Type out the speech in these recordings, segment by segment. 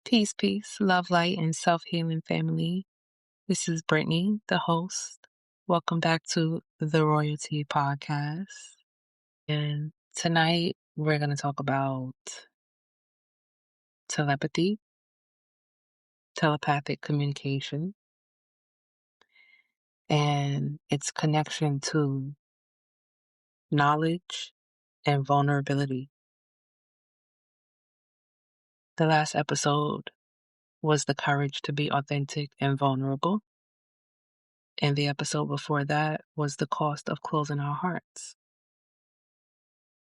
Peace, peace, love, light, and self healing family. This is Brittany, the host. Welcome back to the Royalty Podcast. And tonight we're going to talk about telepathy, telepathic communication, and its connection to knowledge and vulnerability. The last episode was the courage to be authentic and vulnerable. And the episode before that was the cost of closing our hearts.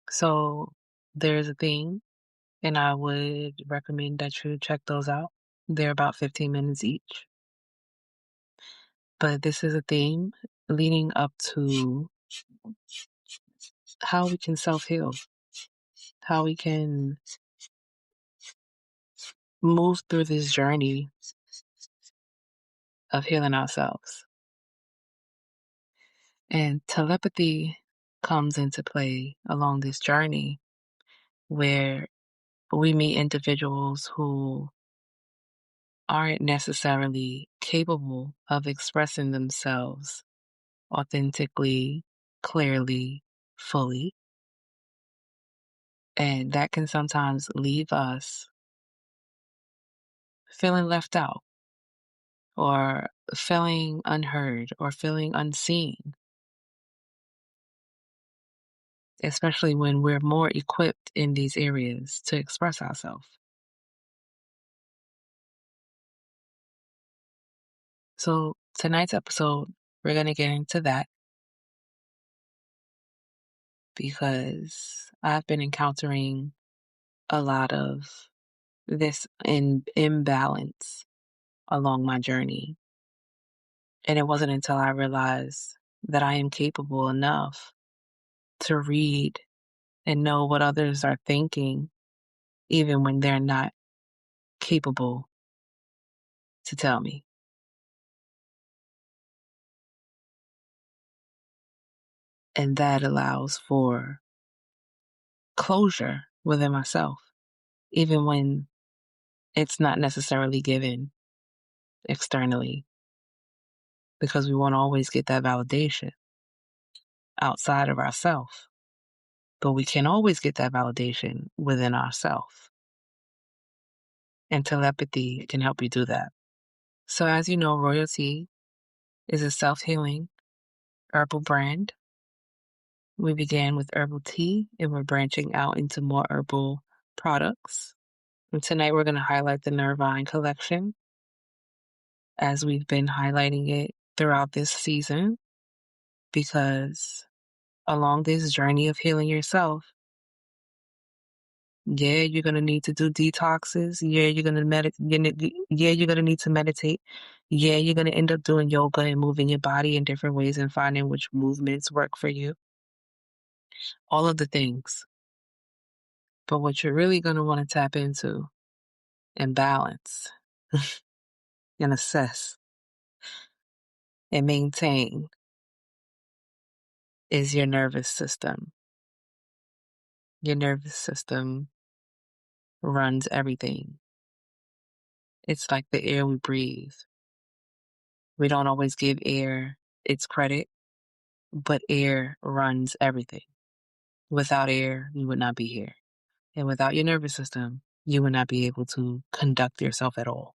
So there's a theme, and I would recommend that you check those out. They're about 15 minutes each. But this is a theme leading up to how we can self-heal, how we can move through this journey of healing ourselves. And telepathy comes into play along this journey where we meet individuals who aren't necessarily capable of expressing themselves authentically, clearly, fully. And that can sometimes leave us feeling left out or feeling unheard or feeling unseen, especially when we're more equipped in these areas to express ourselves. So tonight's episode, we're going to get into that because I've been encountering a lot of this imbalance along my journey. And it wasn't until I realized that I am capable enough to read and know what others are thinking, even when they're not capable to tell me. And that allows for closure within myself, even when it's not necessarily given externally, because we won't always get that validation outside of ourselves. But we can always get that validation within ourselves. And telepathy can help you do that. So as you know, Royalty is a self-healing herbal brand. We began with herbal tea and we're branching out into more herbal products. And tonight we're going to highlight the Nervine collection as we've been highlighting it throughout this season, because along this journey of healing yourself, yeah, you're going to need to do detoxes. Yeah, you're going to Yeah, you're going to need to meditate. Yeah, you're going to end up doing yoga and moving your body in different ways and finding which movements work for you. All of the things. But what you're really going to want to tap into and balance and assess and maintain is your nervous system. Your nervous system runs everything. It's like the air we breathe. We don't always give air its credit, but air runs everything. Without air, you would not be here. And without your nervous system, you would not be able to conduct yourself at all.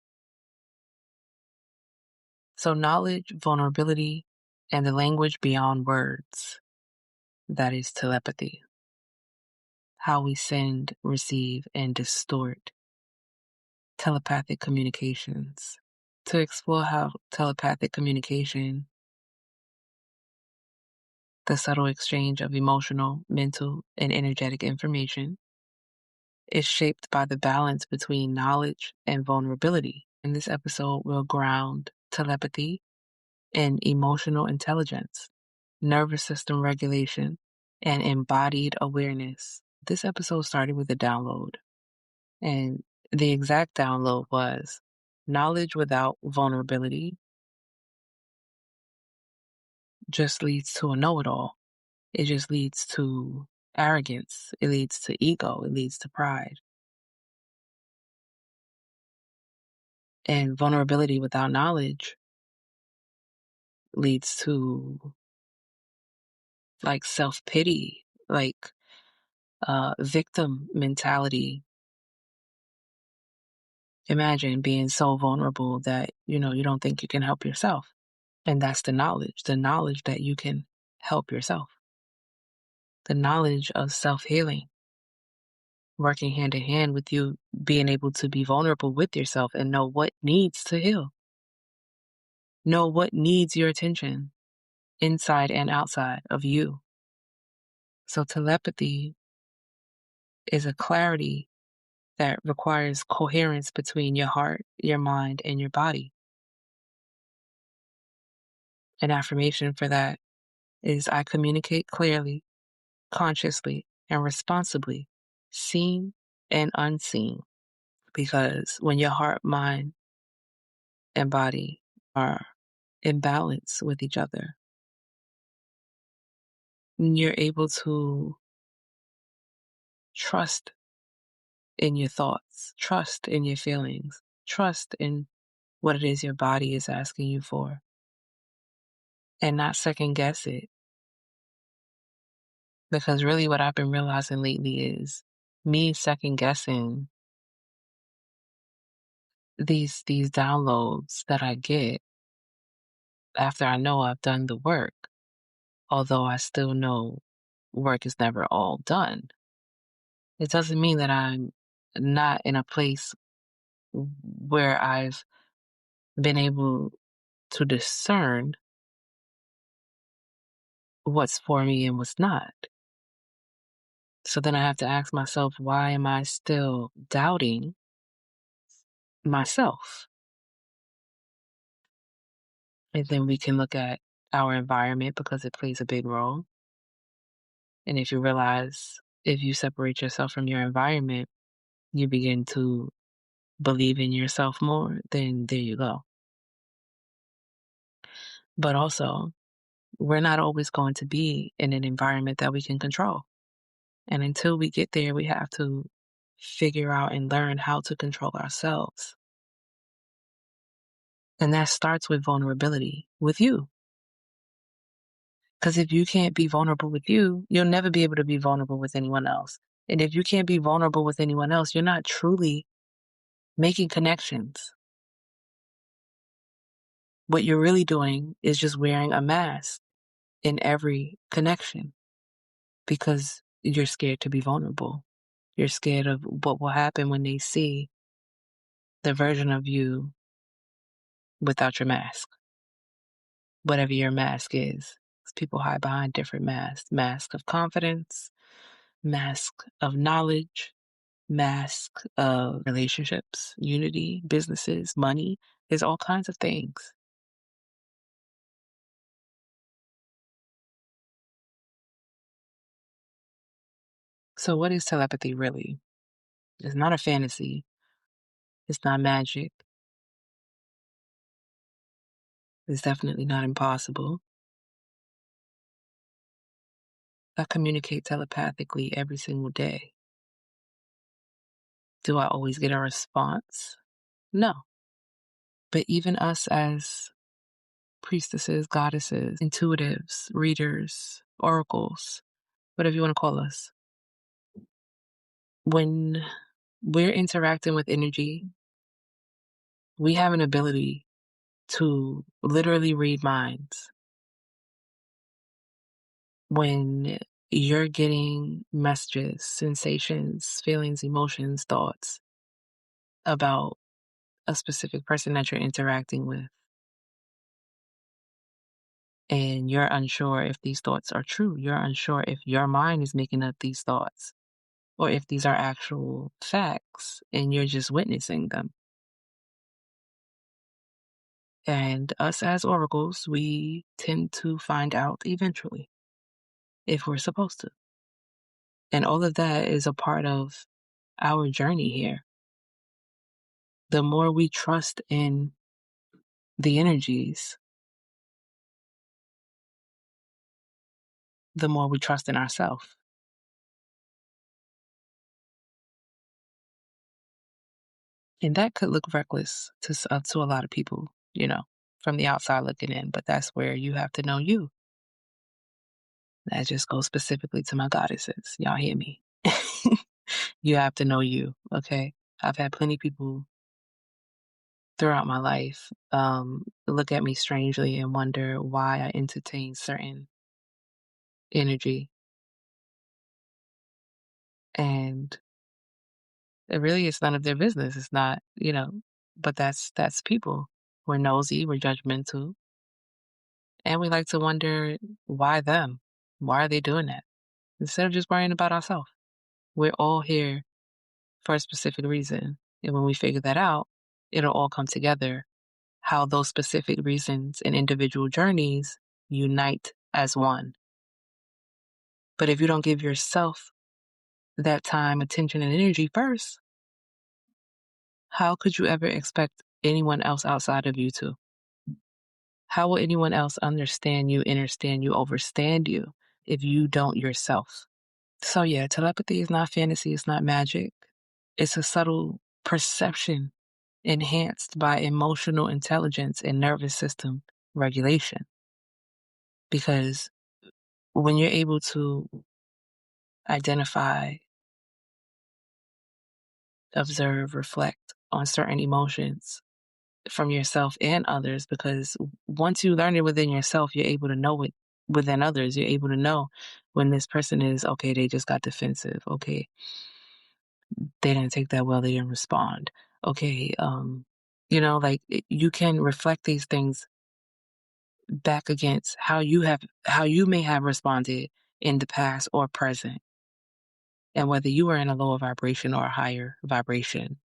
So knowledge, vulnerability, and the language beyond words, that is telepathy. How we send, receive, and distort telepathic communications. To explore how telepathic communication, the subtle exchange of emotional, mental, and energetic information, is shaped by the balance between knowledge and vulnerability. In this episode, we'll ground telepathy in emotional intelligence, nervous system regulation, and embodied awareness. This episode started with a download, and the exact download was knowledge without vulnerability just leads to a know-it-all. It just leads to arrogance. It leads to ego. It leads to pride. And vulnerability without knowledge leads to like self-pity, like victim mentality. Imagine being so vulnerable that, you don't think you can help yourself. And that's the knowledge that you can help yourself, the knowledge of self-healing, working hand in hand with you being able to be vulnerable with yourself and know what needs to heal, know what needs your attention inside and outside of you. So telepathy is a clarity that requires coherence between your heart, your mind, and your body. An affirmation for that is I communicate clearly, consciously, and responsibly, seen and unseen. Because when your heart, mind, and body are in balance with each other, you're able to trust in your thoughts, trust in your feelings, trust in what it is your body is asking you for, and not second guess it. Because really what I've been realizing lately is me second guessing these downloads that I get after I know I've done the work, although I still know work is never all done. It doesn't mean that I'm not in a place where I've been able to discern what's for me and what's not. So then I have to ask myself, why am I still doubting myself? And then we can look at our environment because it plays a big role. And if you realize if you separate yourself from your environment, you begin to believe in yourself more, then there you go. But also, we're not always going to be in an environment that we can control. And until we get there, we have to figure out and learn how to control ourselves. And that starts with vulnerability with you. Because if you can't be vulnerable with you, you'll never be able to be vulnerable with anyone else. And if you can't be vulnerable with anyone else, you're not truly making connections. What you're really doing is just wearing a mask in every connection because you're scared to be vulnerable. You're scared of what will happen when they see the version of you without your mask, whatever your mask is. 'Cause people hide behind different masks: mask of confidence, mask of knowledge, mask of relationships, unity, businesses, money. There's all kinds of things. So what is telepathy really? It's not a fantasy. It's not magic. It's definitely not impossible. I communicate telepathically every single day. Do I always get a response? No. But even us as priestesses, goddesses, intuitives, readers, oracles, whatever you want to call us, when we're interacting with energy, we have an ability to literally read minds. When you're getting messages, sensations, feelings, emotions, thoughts about a specific person that you're interacting with, and you're unsure if these thoughts are true, you're unsure if your mind is making up these thoughts, or if these are actual facts and you're just witnessing them. And us as oracles, we tend to find out eventually if we're supposed to. And all of that is a part of our journey here. The more we trust in the energies, the more we trust in ourselves. And that could look reckless to a lot of people, from the outside looking in, but that's where you have to know you. That just goes specifically to my goddesses. Y'all hear me? You have to know you, okay? I've had plenty of people throughout my life look at me strangely and wonder why I entertain certain energy. And it really is none of their business. It's not, but that's people. We're nosy, we're judgmental, and we like to wonder why them? Why are they doing that? Instead of just worrying about ourselves. We're all here for a specific reason. And when we figure that out, it'll all come together how those specific reasons and individual journeys unite as one. But if you don't give yourself that time, attention, and energy first, how could you ever expect anyone else outside of you to? How will anyone else understand you, understand you, overstand you if you don't yourself? So, yeah, telepathy is not fantasy, it's not magic. It's a subtle perception enhanced by emotional intelligence and nervous system regulation. Because when you're able to identify, observe, reflect on certain emotions from yourself and others, because once you learn it within yourself, you're able to know it within others. You're able to know when this person is, okay, they just got defensive. Okay, they didn't take that well, they didn't respond. Okay, you can reflect these things back against how you may have responded in the past or present, and whether you are in a lower vibration or a higher vibration.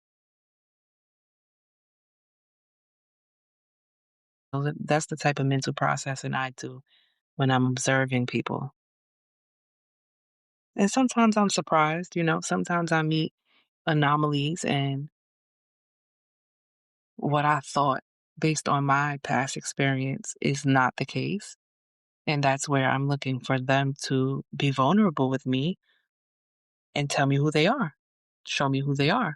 So that's the type of mental processing I do when I'm observing people. And sometimes I'm surprised, sometimes I meet anomalies and what I thought based on my past experience is not the case. And that's where I'm looking for them to be vulnerable with me and tell me who they are, show me who they are.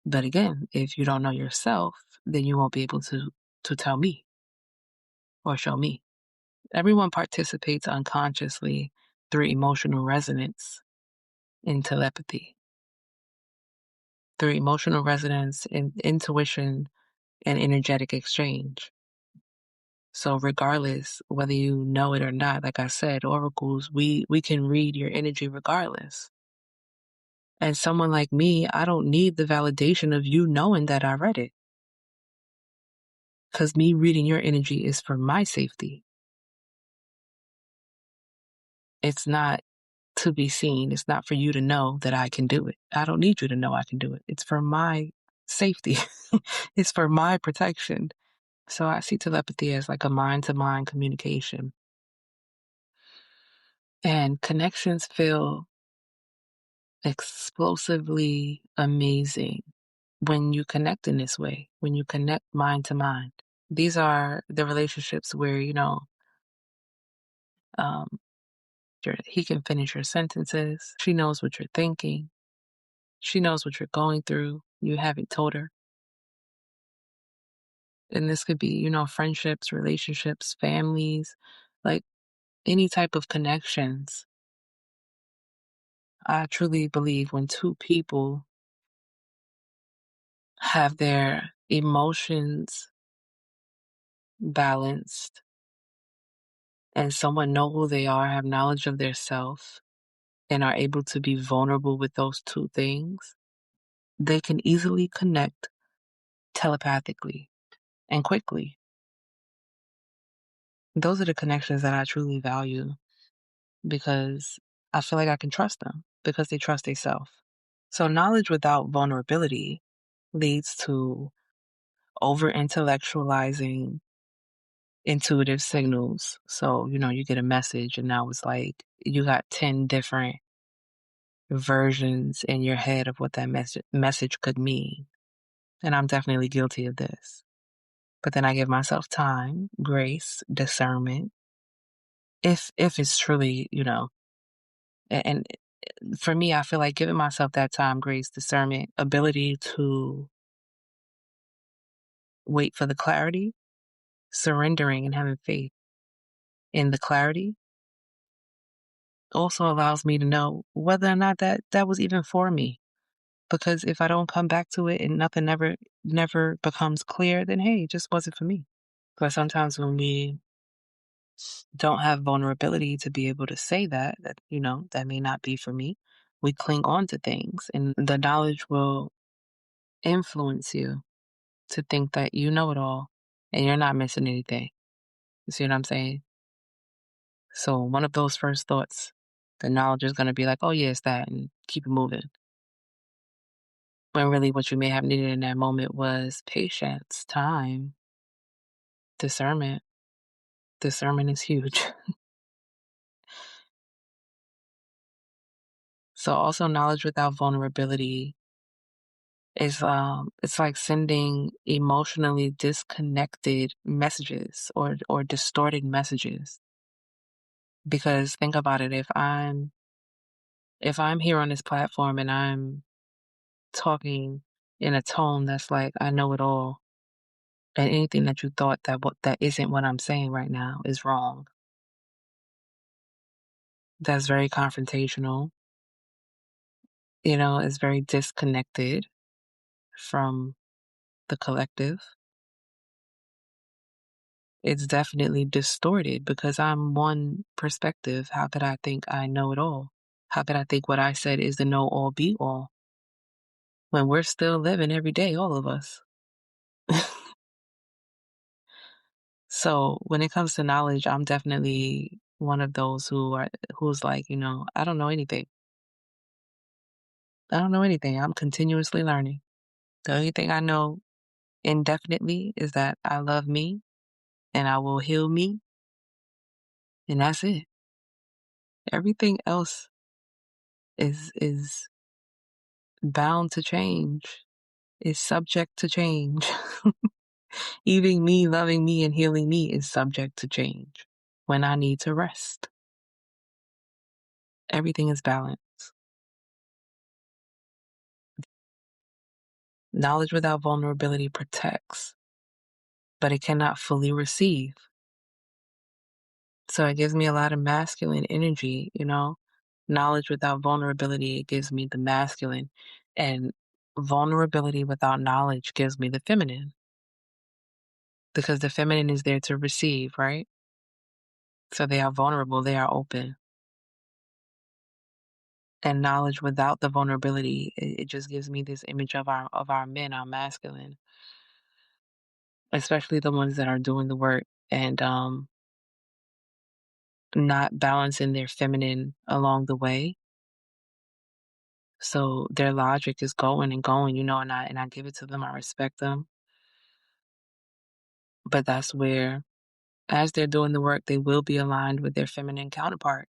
But again, if you don't know yourself, then you won't be able to tell me or show me. Everyone participates unconsciously through emotional resonance in telepathy, through emotional resonance and intuition and energetic exchange. So regardless whether you know it or not, like I said, oracles, we can read your energy regardless. And someone like me, I don't need the validation of you knowing that I read it. Because me reading your energy is for my safety. It's not to be seen. It's not for you to know that I can do it. I don't need you to know I can do it. It's for my safety. It's for my protection. So I see telepathy as like a mind to mind communication. And connections feel explosively amazing when you connect in this way, when you connect mind to mind. These are the relationships where, um, he can finish your sentences. She knows what you're thinking. She knows what you're going through. You haven't told her. And this could be, friendships, relationships, families, like any type of connections. I truly believe when two people have their emotions balanced and someone know who they are, have knowledge of their self, and are able to be vulnerable with those two things, they can easily connect telepathically and quickly. Those are the connections that I truly value because I feel like I can trust them because they trust themselves. So knowledge without vulnerability leads to over intellectualizing intuitive signals. So, you get a message and now it's like you got 10 different versions in your head of what that message could mean. And I'm definitely guilty of this. But then I give myself time, grace, discernment. If it's truly, and for me, I feel like giving myself that time, grace, discernment, ability to wait for the clarity, surrendering and having faith in the clarity also allows me to know whether or not that was even for me. Because if I don't come back to it and nothing never becomes clear, then hey, it just wasn't for me. But sometimes when we don't have vulnerability to be able to say that that may not be for me, we cling on to things and the knowledge will influence you to think that you know it all and you're not missing anything. You see what I'm saying? So one of those first thoughts, the knowledge is going to be like, oh, yeah, it's that, and keep it moving. When really what you may have needed in that moment was patience, time, discernment. Discernment is huge. So also knowledge without vulnerability is it's like sending emotionally disconnected messages or distorted messages. Because think about it, if I'm here on this platform and I'm talking in a tone that's like I know it all, and anything that you thought that isn't what I'm saying right now is wrong. That's very confrontational. It's very disconnected from the collective. It's definitely distorted because I'm one perspective. How could I think I know it all? How could I think what I said is the know all be all when we're still living every day, all of us? So when it comes to knowledge, I'm definitely one of those who's like, I don't know anything. I don't know anything. I'm continuously learning. The only thing I know indefinitely is that I love me and I will heal me, and that's it. Everything else is bound to change, is subject to change. Even me loving me and healing me is subject to change when I need to rest. Everything is balance. Knowledge without vulnerability protects, but it cannot fully receive. So it gives me a lot of masculine energy. Knowledge without vulnerability, it gives me the masculine. And vulnerability without knowledge gives me the feminine. Because the feminine is there to receive, right? So they are vulnerable, they are open. And knowledge without the vulnerability, it just gives me this image of our men, our masculine, especially the ones that are doing the work and not balancing their feminine along the way. So their logic is going and going, and I give it to them, I respect them. But that's where, as they're doing the work, they will be aligned with their feminine counterpart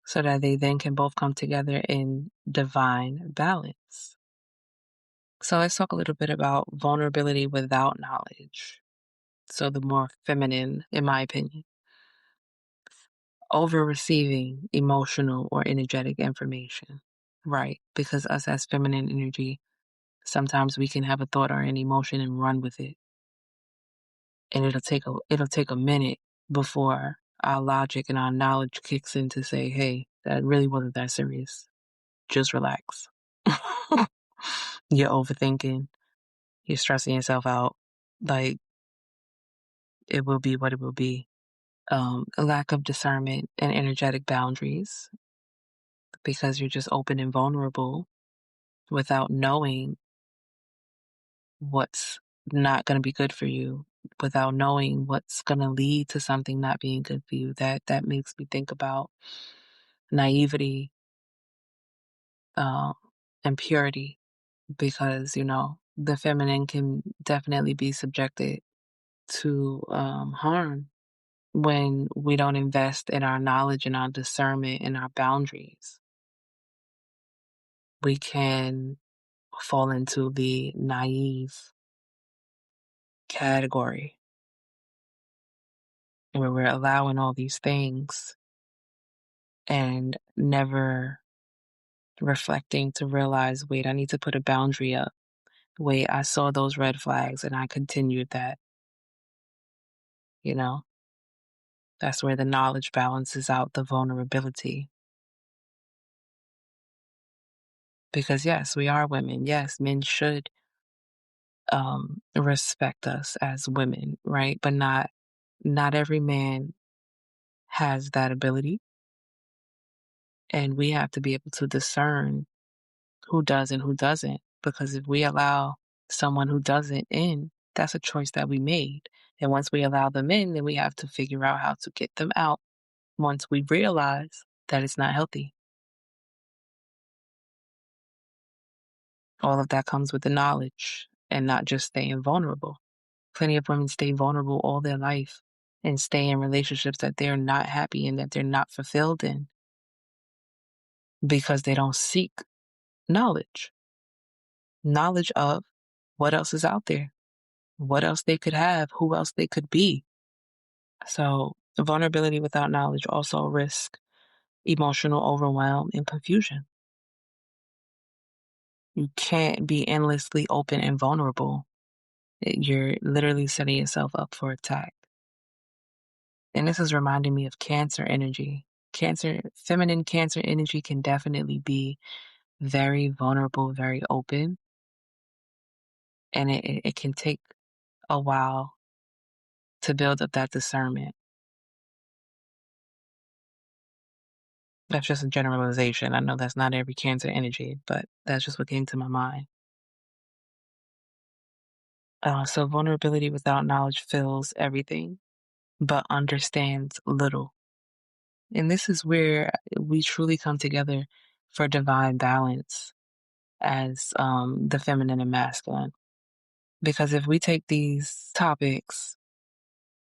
so that they then can both come together in divine balance. So let's talk a little bit about vulnerability without knowledge. So the more feminine, in my opinion. Over receiving emotional or energetic information. Right. Because us as feminine energy, sometimes we can have a thought or an emotion and run with it. And it'll take a minute before our logic and our knowledge kicks in to say, hey, that really wasn't that serious. Just relax. You're overthinking. You're stressing yourself out. Like, it will be what it will be. A lack of discernment and energetic boundaries because you're just open and vulnerable without knowing what's not going to be good for you, without knowing what's going to lead to something not being good for you. That makes me think about naivety, um, and purity because, the feminine can definitely be subjected to harm when we don't invest in our knowledge and our discernment and our boundaries. We can fall into the naive category where we're allowing all these things and never reflecting to realize, wait, I need to put a boundary up. Wait, I saw those red flags and I continued that, you know? That's where the knowledge balances out the vulnerability. Because yes, we are women. Yes, men should respect us as women, right? But not every man has that ability, and we have to be able to discern who does and who doesn't. Because if we allow someone who doesn't in, that's a choice that we made. And once we allow them in, then we have to figure out how to get them out once we realize that it's not healthy. All of that comes with the knowledge and not just staying vulnerable. Plenty of women stay vulnerable all their life and stay in relationships that they're not happy in, that they're not fulfilled in, because they don't seek knowledge. Knowledge of what else is out there, what else they could have, who else they could be. So vulnerability without knowledge also risks emotional overwhelm and confusion. You can't be endlessly open and vulnerable. You're literally setting yourself up for attack. And this is reminding me of Cancer energy. Feminine Cancer energy can definitely be very vulnerable, very open, and it can take a while to build up that discernment. That's just a generalization. I know that's not every Cancer energy, but that's just what came to my mind. So vulnerability without knowledge fills everything, but understands little. And this is where we truly come together for divine balance as the feminine and masculine. Because if we take these topics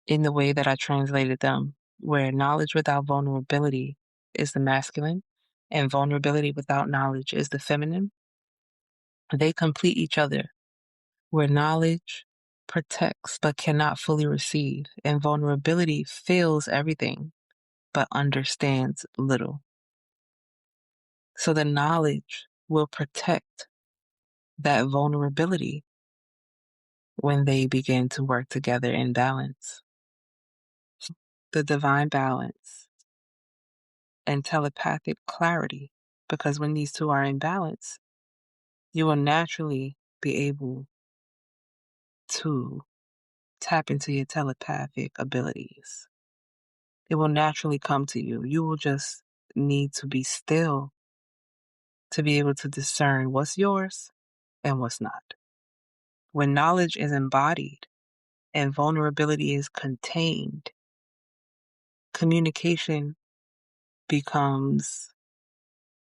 in the way that I translated them, where knowledge without vulnerability is the masculine and vulnerability without knowledge is the feminine, they complete each other, where knowledge protects but cannot fully receive, and vulnerability feels everything but understands little. So the knowledge will protect that vulnerability when they begin to work together in balance. The divine balance and telepathic clarity, because when these two are in balance, you will naturally be able to tap into your telepathic abilities. It will naturally come to you. You will just need to be still to be able to discern what's yours and what's not. When knowledge is embodied and vulnerability is contained, communication becomes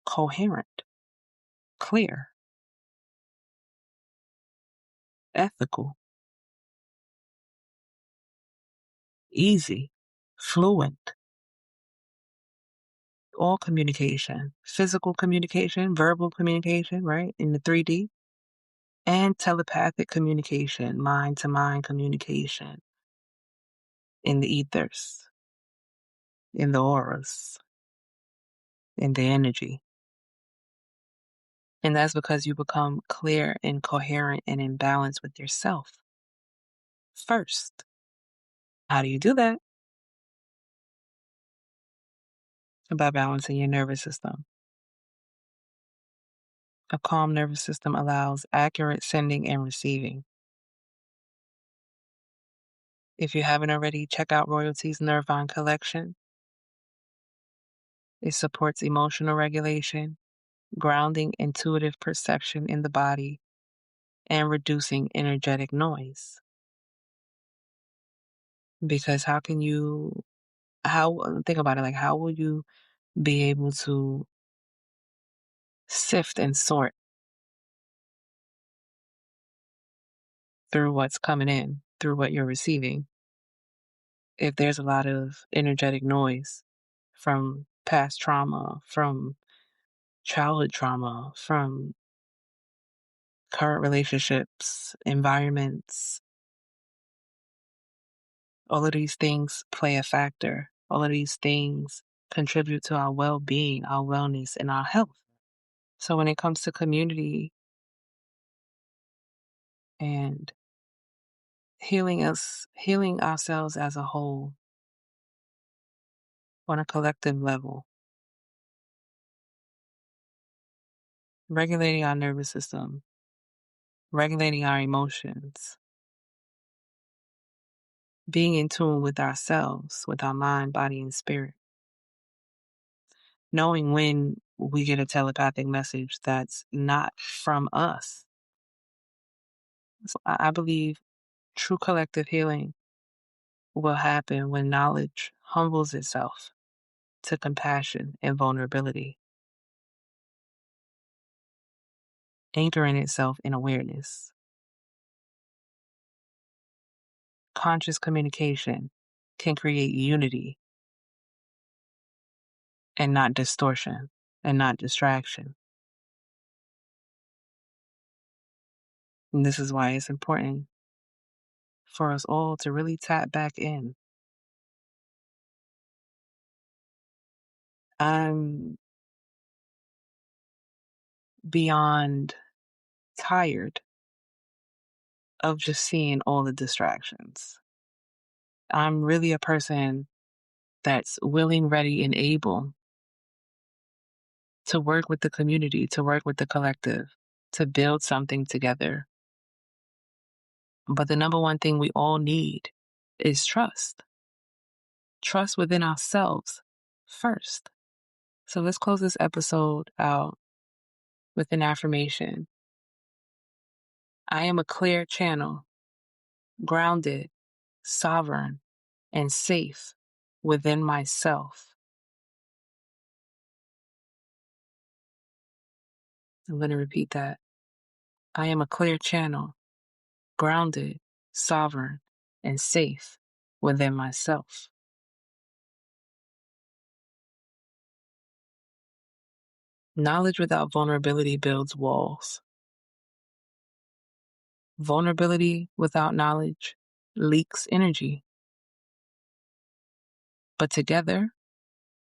coherent, clear, ethical, easy, fluent. All communication, physical communication, verbal communication, right, in the 3D, and telepathic communication, mind to mind communication in the ethers, in the auras, in the energy. And that's because you become clear and coherent and in balance with yourself first. How do you do that? By balancing your nervous system. A calm nervous system allows accurate sending and receiving. If you haven't already, check out Royalty's Nervine collection. It supports emotional regulation, grounding intuitive perception in the body, and reducing energetic noise. Because think about it, like, how will you be able to sift and sort through what's coming in, through what you're receiving, if there's a lot of energetic noise from past trauma, from childhood trauma, from current relationships, environments? All of these things play a factor. All of these things contribute to our well-being, our wellness, and our health. So when it comes to community and healing ourselves as a whole on a collective level, regulating our nervous system, regulating our emotions, being in tune with ourselves, with our mind, body, and spirit, knowing when we get a telepathic message that's not from us. So I believe true collective healing will happen when knowledge humbles itself to compassion and vulnerability, anchoring itself in awareness. Conscious communication can create unity and not distortion and not distraction. And this is why it's important for us all to really tap back in. I'm beyond tired of just seeing all the distractions. I'm really a person that's willing, ready, and able to work with the community, to work with the collective, to build something together. But the number one thing we all need is trust. Trust within ourselves first. So let's close this episode out with an affirmation. I am a clear channel, grounded, sovereign, and safe within myself. I'm going to repeat that. I am a clear channel, grounded, sovereign, and safe within myself. Knowledge without vulnerability builds walls. Vulnerability without knowledge leaks energy. But together,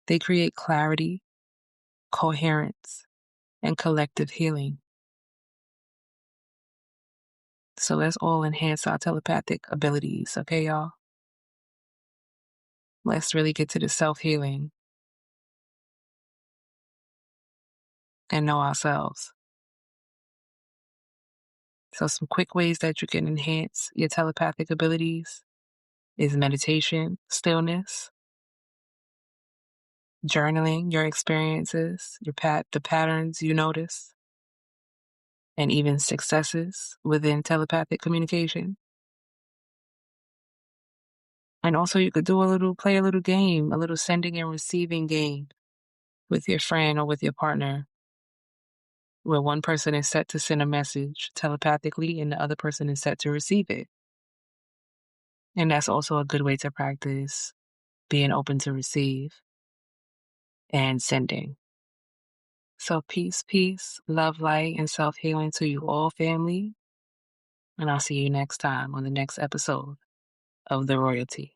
they create clarity, coherence, and collective healing. So let's all enhance our telepathic abilities, okay, y'all? Let's really get to the self-healing and know ourselves. So some quick ways that you can enhance your telepathic abilities is meditation, stillness, journaling your experiences, the patterns you notice, and even successes within telepathic communication. And also you could play a little game, a little sending and receiving game with your friend or with your partner, where one person is set to send a message telepathically and the other person is set to receive it. And that's also a good way to practice being open to receive and sending. So peace, love, light, and self-healing to you all, family. And I'll see you next time on the next episode of The Royalty.